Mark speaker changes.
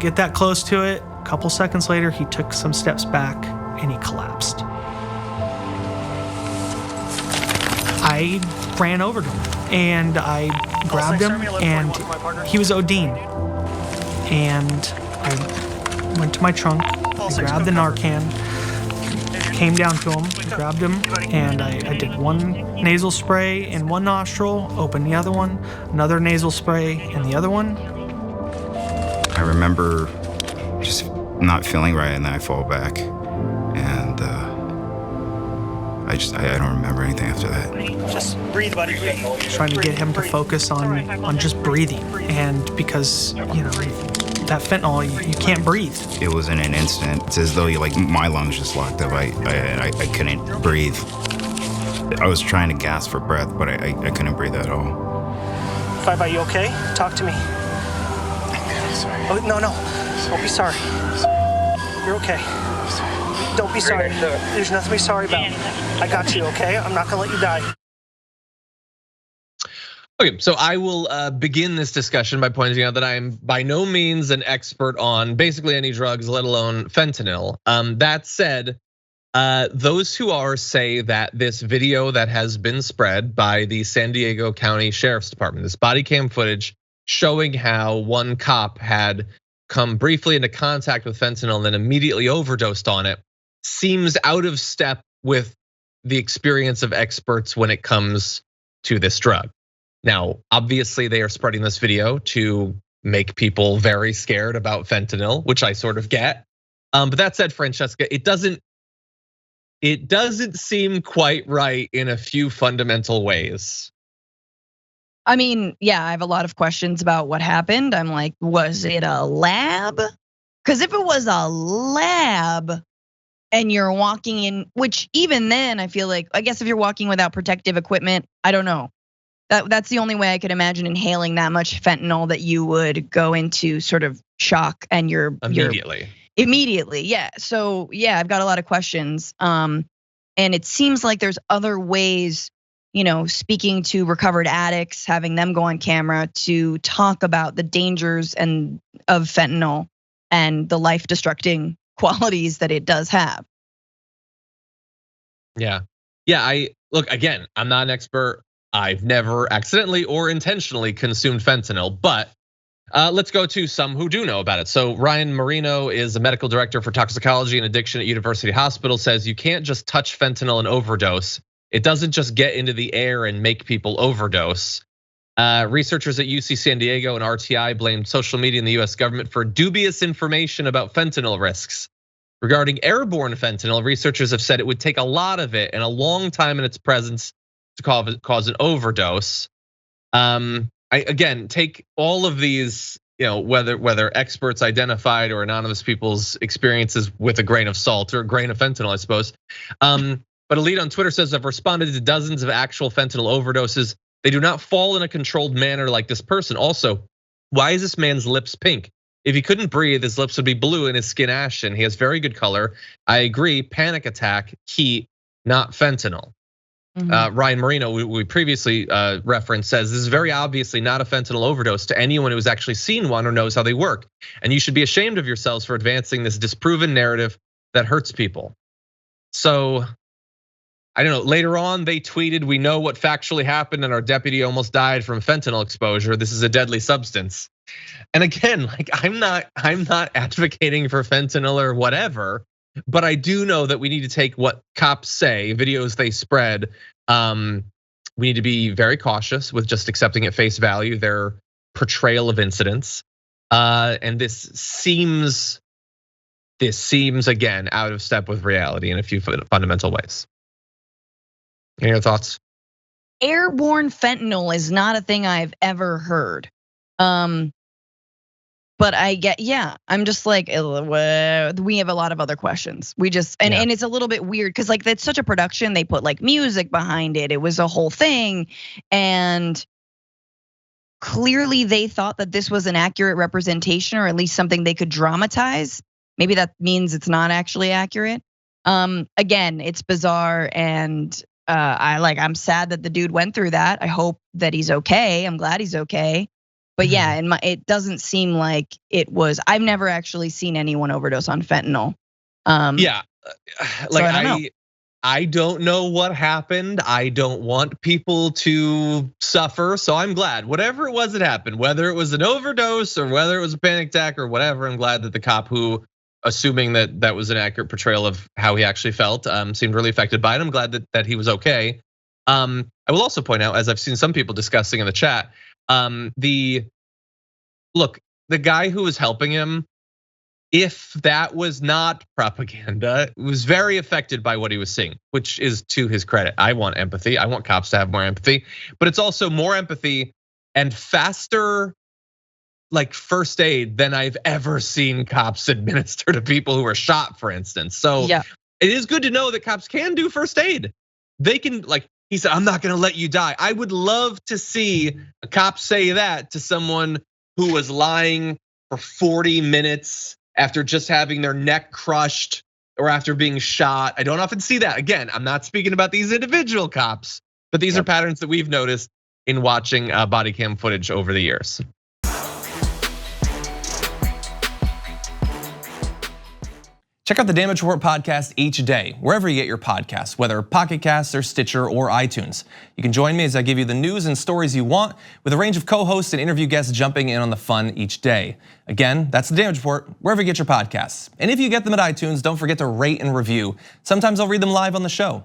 Speaker 1: Get that close to it. A couple seconds later, he took some steps back and he collapsed. I ran over to him and I grabbed him, and he was ODing. And I went to my trunk, I grabbed the Narcan, came down to him, grabbed him, and I did one nasal spray in one nostril, opened the other one, another nasal spray in the other one.
Speaker 2: I remember just not feeling right, and then I fall back, and I don't remember anything after that.
Speaker 3: Just breathe, buddy.
Speaker 1: Trying to get him to focus on just breathing, and because that fentanyl, you can't breathe.
Speaker 2: It was in an instant. It's as though my lungs just locked up. I couldn't breathe. I was trying to gasp for breath, but I couldn't breathe at all.
Speaker 3: Five, are you okay? Talk to me.
Speaker 2: Sorry.
Speaker 3: Oh, no. Don't be sorry. You're okay. Don't be sorry. There's nothing to be sorry about. I got you, okay? I'm not gonna let you die.
Speaker 4: Okay, so I will begin this discussion by pointing out that I am by no means an expert on basically any drugs, let alone fentanyl. That said, those who are say that this video that has been spread by the San Diego County Sheriff's Department, this body cam footage showing how one cop had come briefly into contact with fentanyl and then immediately overdosed on it, seems out of step with the experience of experts when it comes to this drug. Now, obviously they are spreading this video to make people very scared about fentanyl, which I sort of get. But that said, Francesca, it doesn't seem quite right in a few fundamental ways.
Speaker 5: I mean, yeah, I have a lot of questions about what happened. I'm like, was it a lab? Because if it was a lab and you're walking in, which even then I feel like, I guess if you're walking without protective equipment, I don't know. That's the only way I could imagine inhaling that much fentanyl that you would go into sort of shock and you're immediately, yeah. So yeah, I've got a lot of questions. And it seems like there's other ways, speaking to recovered addicts, having them go on camera to talk about the dangers of fentanyl and the life-destructing qualities that it does have.
Speaker 4: Yeah, look, again, I'm not an expert. I've never accidentally or intentionally consumed fentanyl, but let's go to some who do know about it. So Ryan Marino is a medical director for toxicology and addiction at University Hospital, says you can't just touch fentanyl and overdose. It doesn't just get into the air and make people overdose. Researchers at UC San Diego and RTI blamed social media and the US government for dubious information about fentanyl risks. Regarding airborne fentanyl, researchers have said it would take a lot of it and a long time in its presence to cause an overdose. Again, take all of these, whether experts identified or anonymous people's experiences with a grain of salt or a grain of fentanyl, I suppose. But a lead on Twitter says, I've responded to dozens of actual fentanyl overdoses. They do not fall in a controlled manner like this person. Also, why is this man's lips pink? If he couldn't breathe, his lips would be blue and his skin ashen. He has very good color. I agree, panic attack, heat, not fentanyl. Ryan Marino, we previously referenced, says this is very obviously not a fentanyl overdose to anyone who has actually seen one or knows how they work. And you should be ashamed of yourselves for advancing this disproven narrative that hurts people. So, I don't know, later on they tweeted, we know what factually happened and our deputy almost died from fentanyl exposure. This is a deadly substance. And again, I'm not advocating for fentanyl or whatever. But I do know that we need to take what cops say, videos they spread. We need to be very cautious with just accepting at face value their portrayal of incidents. And this seems again out of step with reality in a few fundamental ways. Any other thoughts?
Speaker 5: Airborne fentanyl is not a thing I've ever heard. But I'm just like, we have a lot of other questions. We just, and it's a little bit weird because that's such a production. They put music behind it. It was a whole thing. And clearly they thought that this was an accurate representation or at least something they could dramatize. Maybe that means it's not actually accurate. Again, it's bizarre and I'm sad that the dude went through that. I hope that he's okay. I'm glad he's okay. But yeah, it doesn't seem like it was. I've never actually seen anyone overdose on fentanyl.
Speaker 4: Yeah, like
Speaker 5: so
Speaker 4: I don't know what happened. I don't want people to suffer. So I'm glad whatever it was that happened, whether it was an overdose or whether it was a panic attack or whatever, I'm glad that the cop who, assuming that that was an accurate portrayal of how he actually felt, seemed really affected by it. I'm glad that he was okay. I will also point out, as I've seen some people discussing in the chat, the guy who was helping him, if that was not propaganda, was very affected by what he was seeing, which is to his credit. I want empathy. I want cops to have more empathy, but it's also more empathy and faster, like first aid than I've ever seen cops administer to people who are shot, for instance. So
Speaker 5: yeah.
Speaker 4: It is good to know that cops can do first aid. They can, like he said, I'm not gonna let you die. I would love to see a cop say that to someone who was lying for 40 minutes after just having their neck crushed or after being shot. I don't often see that. Again, I'm not speaking about these individual cops, but these are patterns that we've noticed in watching body cam footage over the years.
Speaker 6: Check out the Damage Report podcast each day, wherever you get your podcasts, whether Pocket Casts or Stitcher or iTunes. You can join me as I give you the news and stories you want, with a range of co-hosts and interview guests jumping in on the fun each day. Again, that's the Damage Report, wherever you get your podcasts. And if you get them at iTunes, don't forget to rate and review. Sometimes I'll read them live on the show.